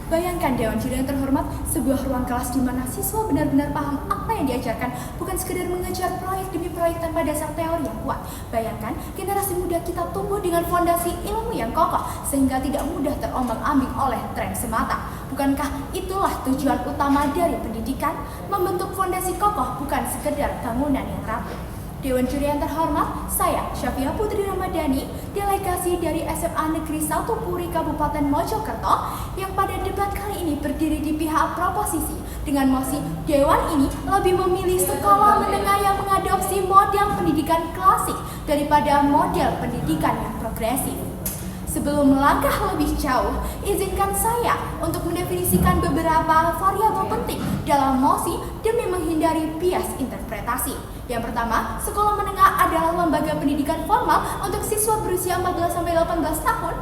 Bayangkan Dewan Juri yang terhormat, sebuah ruang kelas di mana siswa benar-benar paham apa yang diajarkan, bukan sekedar mengejar proyek demi proyek tanpa dasar teori yang kuat. Bayangkan generasi muda kita tumbuh dengan fondasi ilmu yang kokoh, sehingga tidak mudah terombang-ambing oleh tren semata. Bukankah itulah tujuan utama dari pendidikan? Membentuk fondasi kokoh, bukan sekedar bangunan yang rapuh. Dewan Juri yang terhormat, saya Syafia Putri Ramadhani, delegasi dari SMA Negeri 1 Puri Kabupaten Mojokerto, yang pada debat kali ini berdiri di pihak proposisi dengan mosi Dewan ini lebih memilih sekolah menengah yang mengadopsi model pendidikan klasik daripada model pendidikan yang progresif. Sebelum melangkah lebih jauh, izinkan saya untuk mendefinisikan beberapa variabel penting dalam mosi demi menghindari bias interpretasi. Yang pertama, sekolah menengah adalah lembaga pendidikan formal untuk siswa berusia 14-18 tahun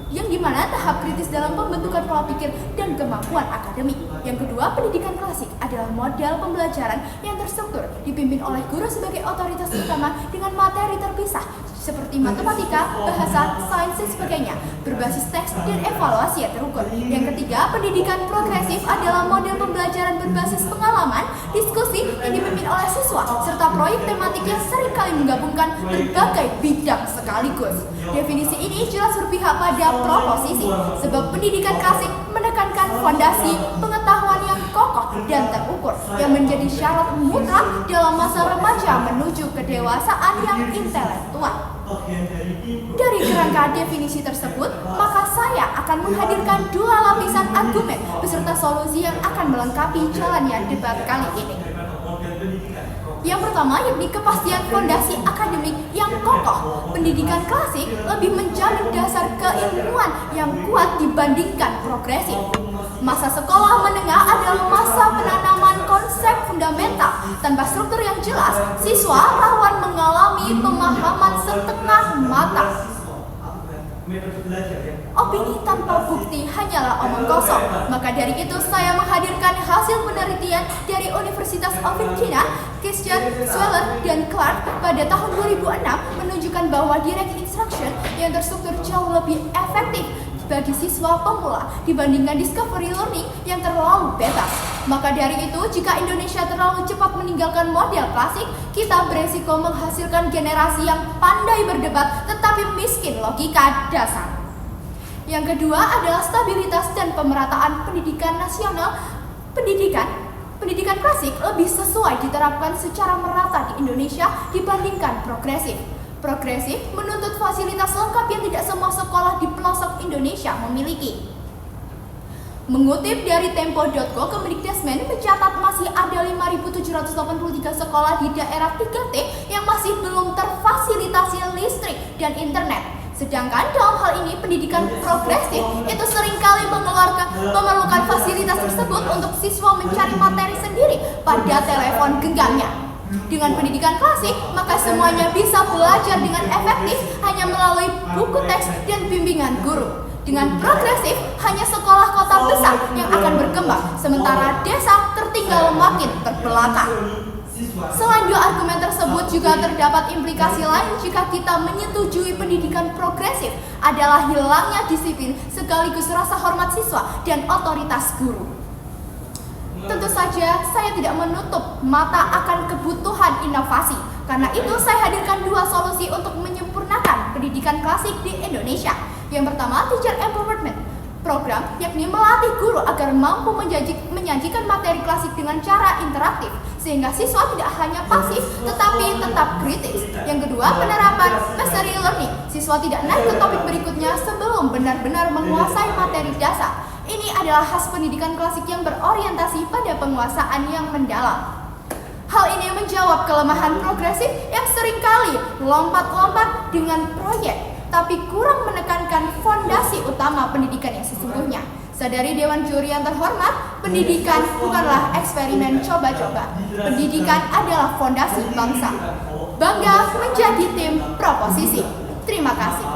yang dimana tahap kritis dalam pembentukan pola pikir dan kemampuan akademik. Yang kedua, pendidikan klasik adalah model pembelajaran yang terstruktur, dipimpin oleh guru sebagai otoritas utama dengan materi terpisah seperti matematika, bahasa, sains, dan sebagainya, berbasis teks dan evaluasi yang terukur. Yang ketiga, pendidikan progresif adalah model pembelajaran berbasis pengalaman, diskusi yang dipimpin oleh siswa, serta proyek tematik yang seringkali menggabungkan berbagai bidang sekaligus. Definisi ini jelas berpihak pada proposisi, sebab pendidikan klasik menekankan fondasi pengetahuan yang kokoh dan terukur, yang menjadi syarat mutlak dalam masa remaja menuju kedewasaan yang intelektual. Dari kerangka definisi tersebut, maka saya akan menghadirkan dua lapisan argumen beserta solusi yang akan melengkapi jalannya debat kali ini. Yang pertama, yakni kepastian fondasi akademik yang kokoh. Pendidikan klasik lebih menjamin dasar keilmuan yang kuat dibandingkan progresif. Masa sekolah menengah adalah masa penanaman konsep fundamental. Tanpa struktur yang jelas, siswa rawan mengalami pemahaman setengah mata. Opini tanpa bukti hanyalah omong kosong. Maka dari itu saya menghadirkan hasil penelitian dari Universitas of Virginia, Christian, Sweller, dan Clark pada tahun 2006 menunjukkan bahwa direct instruction yang terstruktur jauh lebih efektif bagi siswa pemula dibandingkan discovery learning yang terlalu bebas. Maka dari itu, jika Indonesia terlalu cepat meninggalkan model klasik, kita beresiko menghasilkan generasi yang pandai berdebat tetapi miskin logika dasar. Yang kedua adalah stabilitas dan pemerataan pendidikan nasional. Pendidikan klasik lebih sesuai diterapkan secara merata di Indonesia dibandingkan progresif. Progresif menuntut fasilitas lengkap yang tidak semua sekolah di pelosok Indonesia memiliki. Mengutip dari Tempo.co, Kemdikbudrismen mencatat masih ada 5.783 sekolah di daerah 3T yang masih belum terfasilitasi listrik dan internet. Sedangkan dalam hal ini pendidikan progresif itu seringkali memerlukan fasilitas tersebut untuk siswa mencari materi sendiri pada telepon genggamnya. Dengan pendidikan klasik, maka semuanya bisa belajar dengan efektif hanya melalui buku teks dan bimbingan guru. Dengan progresif, hanya sekolah kota besar yang akan berkembang, sementara desa tertinggal makin terbelakang. Selain dua argumen tersebut, juga terdapat implikasi lain jika kita menyetujui pendidikan progresif adalah hilangnya disiplin sekaligus rasa hormat siswa dan otoritas guru. Tentu saja, saya tidak menutup mata akan kebutuhan inovasi. Karena itu, saya hadirkan dua solusi untuk menyempurnakan pendidikan klasik di Indonesia. Yang pertama, Teacher Empowerment Program, yakni melatih guru agar mampu menyajikan materi klasik dengan cara interaktif, sehingga siswa tidak hanya pasif, tetapi tetap kritis. Yang kedua, penerapan mastery learning. Siswa tidak naik ke topik berikutnya sebelum benar-benar menguasai materi dasar. Ini adalah khas pendidikan klasik yang berorientasi pada penguasaan yang mendalam. Hal ini menjawab kelemahan progresif yang seringkali lompat-lompat dengan proyek, tapi kurang menekankan fondasi utama pendidikan yang sesungguhnya. Sadari Dewan Juri yang terhormat, pendidikan bukanlah eksperimen coba-coba. Pendidikan adalah fondasi bangsa. Bangga menjadi tim proposisi. Terima kasih.